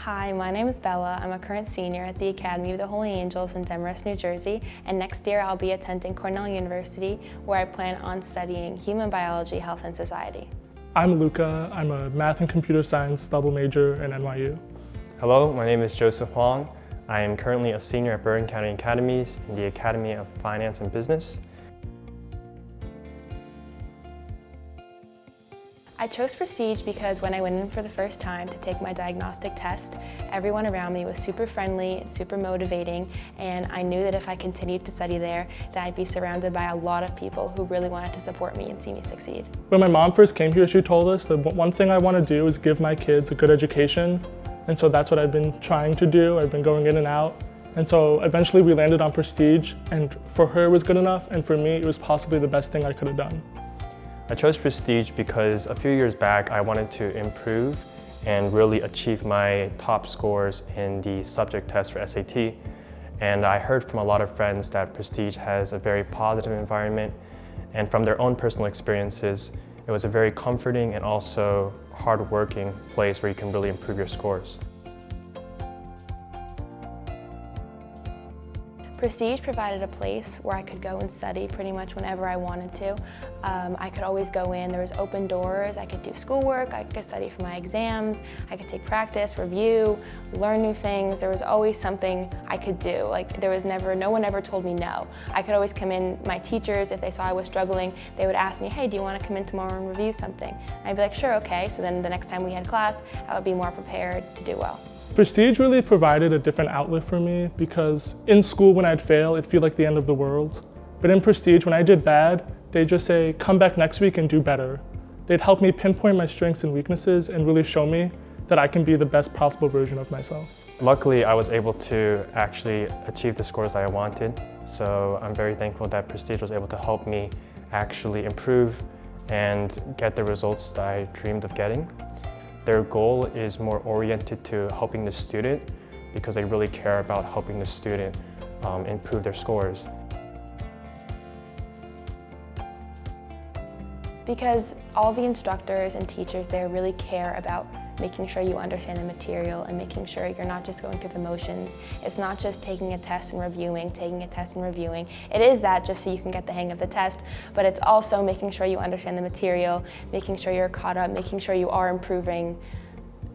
Hi, my name is Bella. I'm a current senior at the Academy of the Holy Angels in Demorest, New Jersey, and next year I'll be attending Cornell University, where I plan on studying human biology, health, and society. I'm Luca. I'm a math and computer science double major in NYU. Hello, my name is Joseph Huang. I am currently a senior at Bergen County Academies in the Academy of Finance and Business. I chose Prestige because when I went in for the first time to take my diagnostic test, everyone around me was super friendly and super motivating, and I knew that if I continued to study there, that I'd be surrounded by a lot of people who really wanted to support me and see me succeed. When my mom first came here, she told us that one thing I want to do is give my kids a good education, and so that's what I've been trying to do. I've been going in and out, and so eventually we landed on Prestige, and for her it was good enough, and for me it was possibly the best thing I could have done. I chose Prestige because a few years back I wanted to improve and really achieve my top scores in the subject test for SAT. And I heard from a lot of friends that Prestige has a very positive environment, and from their own personal experiences, it was a very comforting and also hard-working place where you can really improve your scores. Prestige provided a place where I could go and study pretty much whenever I wanted to. I could always go in, there was open doors, I could do schoolwork, I could study for my exams, I could take practice, review, learn new things. There was always something I could do. Like no one ever told me no. I could always come in, my teachers, if they saw I was struggling, they would ask me, hey, do you want to come in tomorrow and review something? And I'd be like, sure, okay. So then the next time we had class, I would be more prepared to do well. Prestige really provided a different outlet for me because in school when I'd fail, it'd feel like the end of the world. But in Prestige, when I did bad, they'd just say, come back next week and do better. They'd help me pinpoint my strengths and weaknesses and really show me that I can be the best possible version of myself. Luckily, I was able to actually achieve the scores that I wanted, so I'm very thankful that Prestige was able to help me actually improve and get the results that I dreamed of getting. Their goal is more oriented to helping the student because they really care about helping the student improve their scores. Because all the instructors and teachers there really care about making sure you understand the material and making sure you're not just going through the motions. It's not just taking a test and reviewing, taking a test and reviewing. It is that just so you can get the hang of the test, but it's also making sure you understand the material, making sure you're caught up, making sure you are improving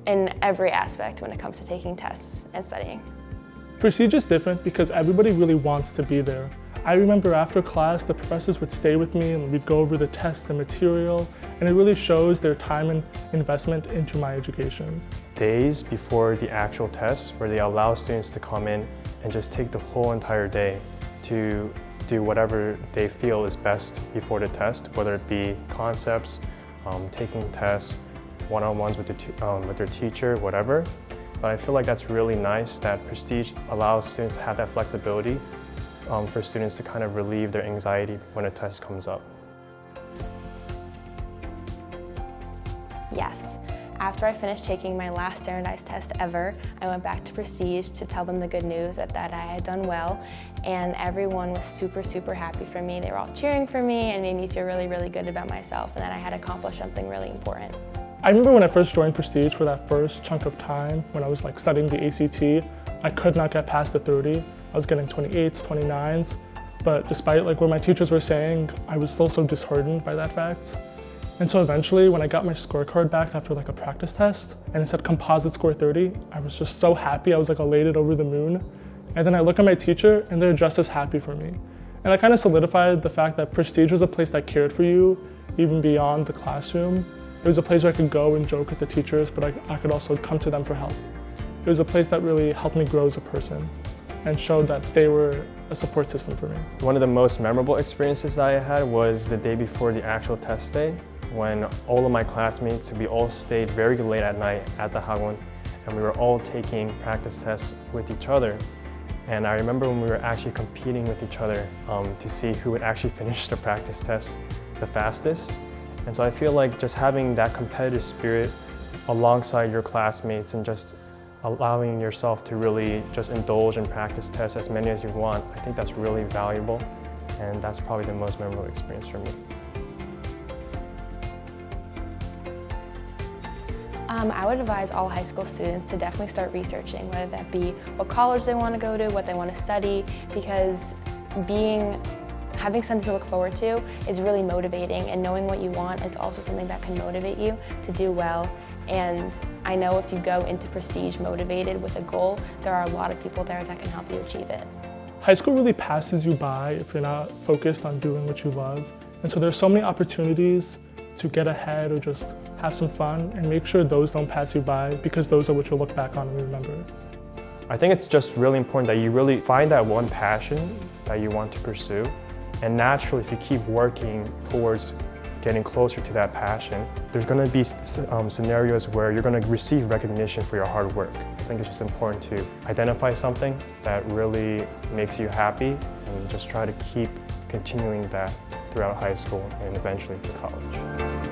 in every aspect when it comes to taking tests and studying. Prestige is different because everybody really wants to be there. I remember after class, the professors would stay with me and we'd go over the test, the material, and it really shows their time and investment into my education. Days before the actual test, where they allow students to come in and just take the whole entire day to do whatever they feel is best before the test, whether it be concepts, taking tests, one-on-ones with their teacher, whatever. But I feel like that's really nice that Prestige allows students to have that flexibility for students to kind of relieve their anxiety when a test comes up. Yes. After I finished taking my last standardized test ever, I went back to Prestige to tell them the good news that I had done well, and everyone was super, super happy for me. They were all cheering for me and made me feel really, really good about myself and that I had accomplished something really important. I remember when I first joined Prestige for that first chunk of time, when I was studying the ACT, I could not get past the 30. I was getting 28s, 29s, but despite what my teachers were saying, I was still so disheartened by that fact. And so eventually, when I got my scorecard back after a practice test, and it said composite score 30, I was just so happy. I was elated over the moon. And then I look at my teacher, and they're just as happy for me. And that kind of solidified the fact that Prestige was a place that cared for you, even beyond the classroom. It was a place where I could go and joke with the teachers, but I could also come to them for help. It was a place that really helped me grow as a person and showed that they were a support system for me. One of the most memorable experiences that I had was the day before the actual test day, when all of my classmates, we all stayed very late at night at the Hagwon, and we were all taking practice tests with each other. And I remember when we were actually competing with each other to see who would actually finish the practice test the fastest. And so I feel like just having that competitive spirit alongside your classmates and just allowing yourself to really just indulge in practice tests as many as you want, I think that's really valuable, and that's probably the most memorable experience for me. I would advise all high school students to definitely start researching, whether that be what college they want to go to, what they want to study, because having something to look forward to is really motivating, and knowing what you want is also something that can motivate you to do well. And I know if you go into Prestige motivated with a goal, there are a lot of people there that can help you achieve it. High school really passes you by if you're not focused on doing what you love. And so there's so many opportunities to get ahead or just have some fun, and make sure those don't pass you by, because those are what you'll look back on and remember. I think it's just really important that you really find that one passion that you want to pursue. And naturally, if you keep working towards getting closer to that passion, there's going to be scenarios where you're going to receive recognition for your hard work. I think it's just important to identify something that really makes you happy and just try to keep continuing that throughout high school and eventually to college.